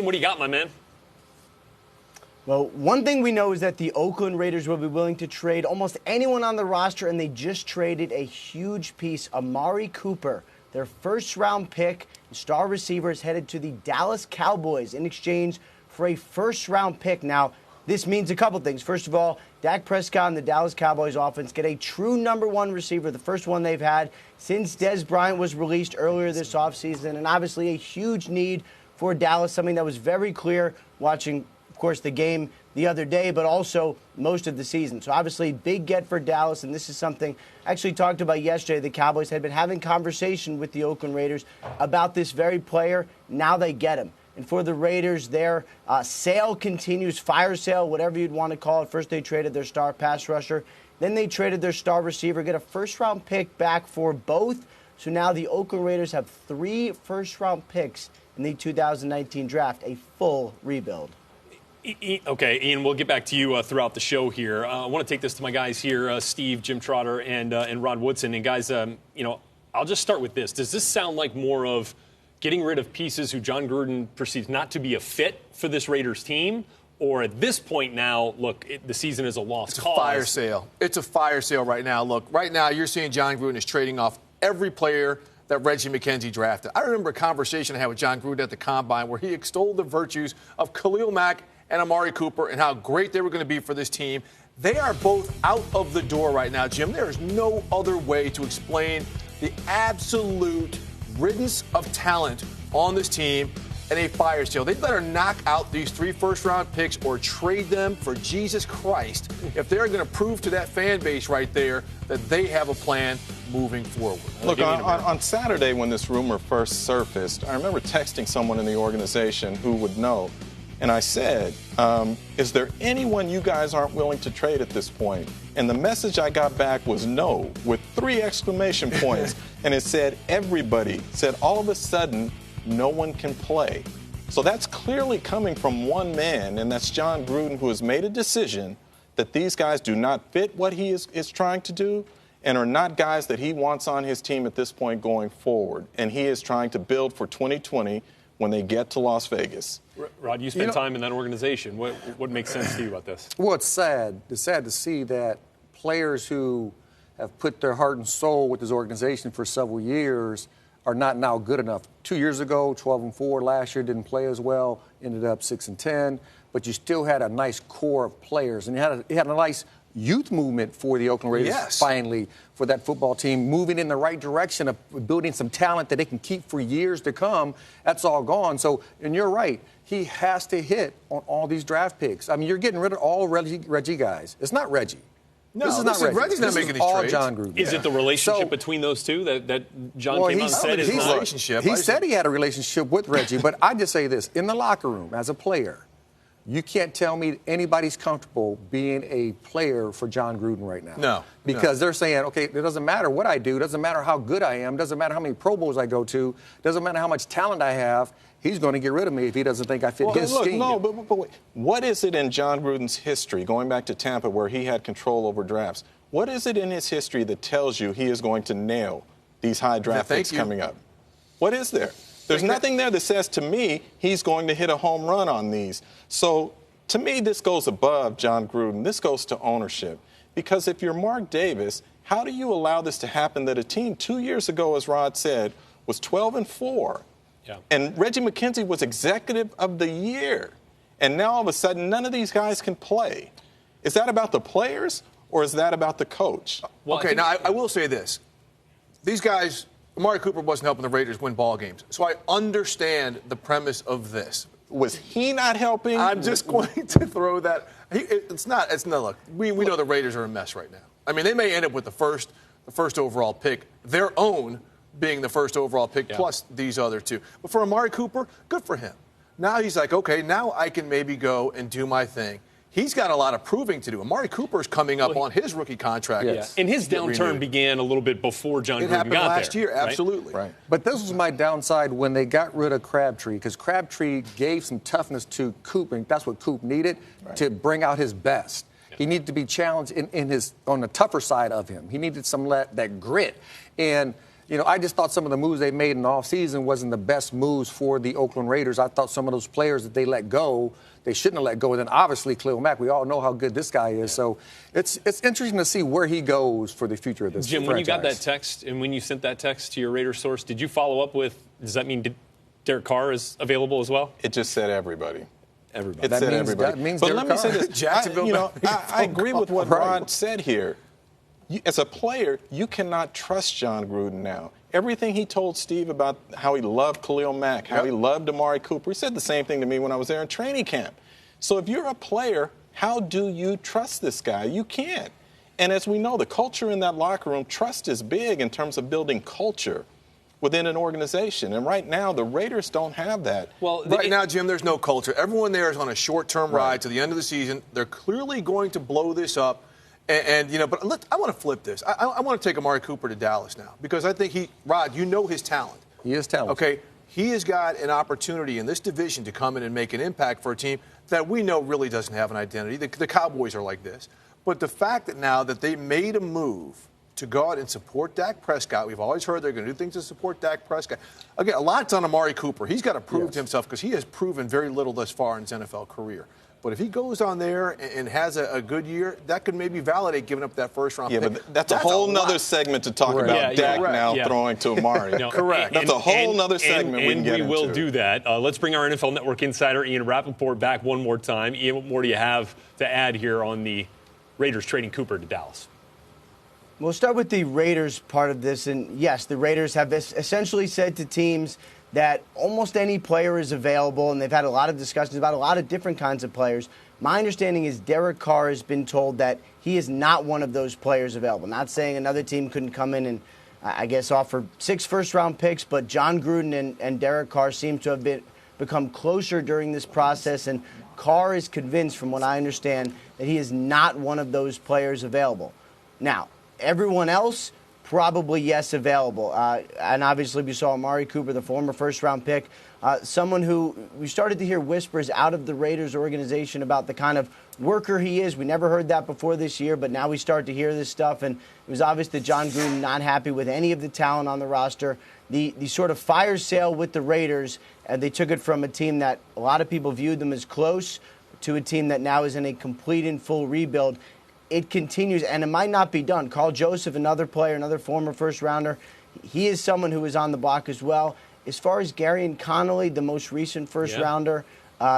What do you got, my man? Well, one thing we know is that the Oakland Raiders will be willing to trade almost anyone on the roster, and they just traded a huge piece. Amari Cooper, their first-round pick, star receiver, is headed to the Dallas Cowboys in exchange for a first-round pick. Now, this means a couple things. First of all, Dak Prescott and the Dallas Cowboys offense get a true number one receiver, the first one they've had since Dez Bryant was released earlier this offseason, and obviously a huge need for Dallas, something that was very clear watching, of course, the game the other day, but also most of the season. So obviously, big get for Dallas, and this is something I actually talked about yesterday. The Cowboys had been having conversation with the Oakland Raiders about this very player. Now they get him. And for the Raiders, their sale continues, fire sale, whatever you'd want to call it. First, they traded their star pass rusher. Then they traded their star receiver, get a first-round pick back for both. So now the Oakland Raiders have 3 first-round picks in the 2019 draft, a full rebuild. Okay, Ian, we'll get back to you throughout the show here. I want to take this to my guys here, Steve, Jim Trotter, and Rod Woodson. And guys, I'll just start with this. Does this sound like more of getting rid of pieces who John Gruden perceives not to be a fit for this Raiders team? Or at this point now, look, the season is a lost cause? It's a fire sale. It's a fire sale right now. Look, right now you're seeing John Gruden is trading off every player that Reggie McKenzie drafted. I remember a conversation I had with John Gruden at the Combine where he extolled the virtues of Khalil Mack and Amari Cooper and how great they were going to be for this team. They are both out of the door right now, Jim. There is no other way to explain the absolute riddance of talent on this team and a fire sale. They better knock out these 3 first-round picks or trade them for Jesus Christ if they're going to prove to that fan base right there that they have a plan moving forward. Look, on Saturday when this rumor first surfaced, I remember texting someone in the organization who would know, and I said, is there anyone you guys aren't willing to trade at this point? And the message I got back was no, with 3 exclamation points. And it said, everybody. Said all of a sudden, no one can play. So that's clearly coming from one man, and that's John Gruden, who has made a decision that these guys do not fit what he is trying to do and are not guys that he wants on his team at this point going forward. And he is trying to build for 2020 when they get to Las Vegas. Rod, you spent time in that organization. What makes sense to you about this? Well, it's sad. It's sad to see that players who have put their heart and soul with this organization for several years are not now good enough. 2 years ago, 12-4. Last year didn't play as well. Ended up 6-10. But you still had a nice core of players, and you had a nice youth movement for the Oakland Raiders. Finally, for that football team, moving in the right direction of building some talent that they can keep for years to come. That's all gone. So, and you're right. He has to hit on all these draft picks. I mean, you're getting rid of all Reggie guys. It's not Reggie. No, this is not Reggie. Reggie's not making these all trades. John Gruden. Is it the relationship between those two that John came out and said is not? Relationship. He said he had a relationship with Reggie, but I just say this. In the locker room, as a player, you can't tell me anybody's comfortable being a player for John Gruden right now. No. Because they're saying, okay, it doesn't matter what I do. It doesn't matter how good I am. It doesn't matter how many Pro Bowls I go to. It doesn't matter how much talent I have. He's going to get rid of me if he doesn't think I fit his scheme. No, but wait. What is it in John Gruden's history, going back to Tampa where he had control over drafts, what is it in his history that tells you he is going to nail these high draft picks coming up? What is there? There's nothing there that says to me he's going to hit a home run on these. So to me, this goes above John Gruden. This goes to ownership. Because if you're Mark Davis, how do you allow this to happen that a team 2 years ago, as Rod said, was 12-4? Yeah. And Reggie McKenzie was executive of the year. And now all of a sudden, none of these guys can play. Is that about the players or is that about the coach? Well, okay, now I will say this. These guys, Amari Cooper wasn't helping the Raiders win ball games. So I understand the premise of this. Was he not helping? I'm just going to throw that. It's not. Look, we know the Raiders are a mess right now. I mean, they may end up with the first overall pick, their own being the first overall pick, plus these other two. But for Amari Cooper, good for him. Now he's like, okay, now I can maybe go and do my thing. He's got a lot of proving to do. Amari Cooper's coming up on his rookie contract. Yes. And his downturn began a little bit before John Gruden got there. It happened last year, absolutely. Right. But this was my downside when they got rid of Crabtree, because Crabtree gave some toughness to Coop, and that's what Coop needed to bring out his best. Yeah. He needed to be challenged on the tougher side of him. He needed some that grit. And I just thought some of the moves they made in the offseason wasn't the best moves for the Oakland Raiders. I thought some of those players that they let go, they shouldn't have let go. And then obviously Khalil Mack, we all know how good this guy is. Yeah. So it's interesting to see where he goes for the future of this Jim, franchise. when you got that text and when you sent that text to your Raiders source, did you follow up with, does that mean Derek Carr is available as well? It just said everybody. Everybody. It said everybody. That means but Derek let me Carr. say this. I agree with what Rod said here. As a player, you cannot trust John Gruden now. Everything he told Steve about how he loved Khalil Mack, how he loved Amari Cooper, he said the same thing to me when I was there in training camp. So if you're a player, how do you trust this guy? You can't. And as we know, the culture in that locker room, trust is big in terms of building culture within an organization. And right now, the Raiders don't have that. Well, right now, Jim, there's no culture. Everyone there is on a short-term ride to the end of the season. They're clearly going to blow this up. And but I want to flip this. I want to take Amari Cooper to Dallas now because I think Rod, you know his talent. He is talented. Okay, he has got an opportunity in this division to come in and make an impact for a team that we know really doesn't have an identity. The Cowboys are like this. But the fact that now that they made a move to go out and support Dak Prescott, we've always heard they're going to do things to support Dak Prescott. Again, a lot's on Amari Cooper. He's got to prove to himself because he has proven very little thus far in his NFL career. But if he goes on there and has a good year, that could maybe validate giving up that first-round pick. Yeah, but that's a whole nother segment to talk about Dak now throwing to Amari. No, correct. That's a whole nother segment we can get into. And we will do that. Let's bring our NFL Network insider, Ian Rappaport, back one more time. Ian, what more do you have to add here on the Raiders trading Cooper to Dallas? We'll start with the Raiders part of this. And, yes, the Raiders have essentially said to teams that almost any player is available, and they've had a lot of discussions about a lot of different kinds of players. My understanding is Derek Carr has been told that he is not one of those players available. Not saying another team couldn't come in and, I guess, offer 6 first-round picks, but John Gruden and Derek Carr seem to have become closer during this process, and Carr is convinced, from what I understand, that he is not one of those players available. Now, everyone else, probably yes, available. And obviously we saw Amari Cooper, the former first-round pick, someone who we started to hear whispers out of the Raiders organization about the kind of worker he is. We never heard that before this year, but now we start to hear this stuff. And it was obvious that John Gruden not happy with any of the talent on the roster. The sort of fire sale with the Raiders, and they took it from a team that a lot of people viewed them as close to a team that now is in a complete and full rebuild. It continues, and it might not be done. Carl Joseph, another player, another former first-rounder, he is someone who is on the block as well. As far as Gary and Connolly, the most recent first-rounder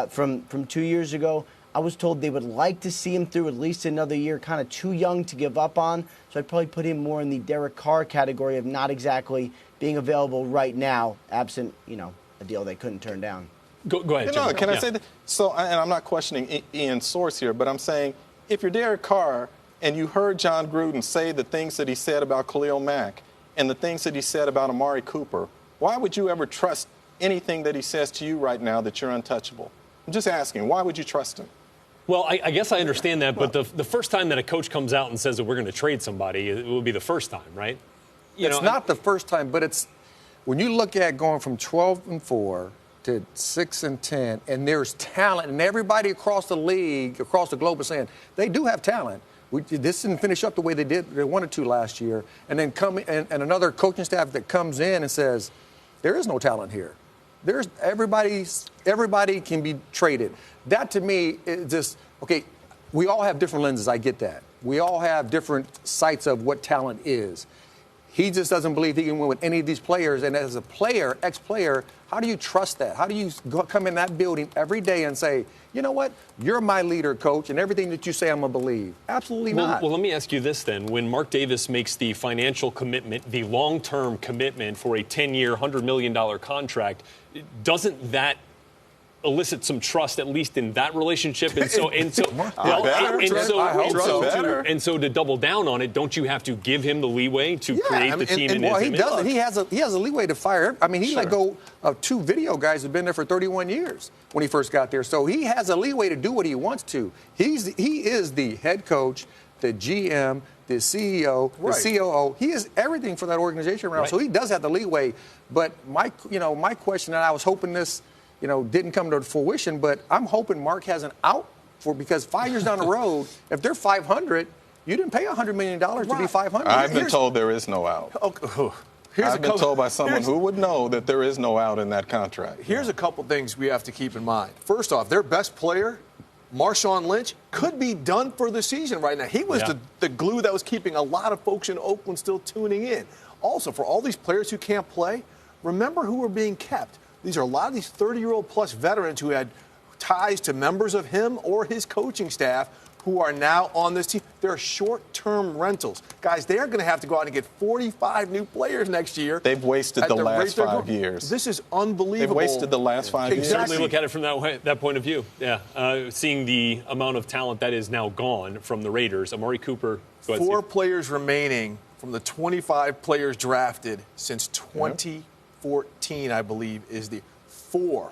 from 2 years ago, I was told they would like to see him through at least another year, kind of too young to give up on. So I'd probably put him more in the Derek Carr category of not exactly being available right now, absent, a deal they couldn't turn down. Go ahead, Jim. Can I say that? So, and I'm not questioning Ian's source here, but I'm saying, if you're Derek Carr and you heard John Gruden say the things that he said about Khalil Mack and the things that he said about Amari Cooper, why would you ever trust anything that he says to you right now that you're untouchable? I'm just asking, why would you trust him? Well, I guess I understand that, but the first time that a coach comes out and says that we're going to trade somebody, it will be the first time, right? It's not the first time, but it's when you look at going from 12-4 to 6-10, and there's talent, and everybody across the league, across the globe is saying they do have talent. This didn't finish up the way they wanted to last year, and then and another coaching staff that comes in and says there is no talent here. Everybody can be traded. That to me is just okay. We all have different lenses. I get that. We all have different sights of what talent is. He just doesn't believe he can win with any of these players. And as a player, ex-player, how do you trust that? How do you come in that building every day and say, you know what, you're my leader, coach, and everything that you say I'm going to believe? Absolutely not. Well, let me ask you this then. When Mark Davis makes the financial commitment, the long-term commitment for a 10-year, $100 million contract, doesn't that elicit some trust, at least in that relationship? And so to double down on it, don't you have to give him the leeway to create the team in his image? He doesn't. He has a leeway to fire. I mean, he let go of 2 video guys who've been there for 31 years when he first got there. So he has a leeway to do what he wants to. He is the head coach, the GM, the CEO, the COO. He is everything for that organization around. Right. So he does have the leeway. But my question, and I was hoping this didn't come to fruition, but I'm hoping Mark has an out because 5 years down the road, if they're 500, you didn't pay $100 million to be 500. I've been told there is no out. I've been told by someone who would know that there is no out in that contract. Here's a couple things we have to keep in mind. First off, their best player, Marshawn Lynch, could be done for the season right now. He was the glue that was keeping a lot of folks in Oakland still tuning in. Also, for all these players who can't play, remember who are being kept. These are a lot of these 30-year-old plus veterans who had ties to members of him or his coaching staff who are now on this team. They're short-term rentals. Guys, they're going to have to go out and get 45 new players next year. They've wasted the last 5 years. This is unbelievable. They've wasted the last 5 years. Certainly look at it from that point of view. Yeah, seeing the amount of talent that is now gone from the Raiders. Amari Cooper. 4 players remaining from the 25 players drafted since 2014, I believe, is the 4.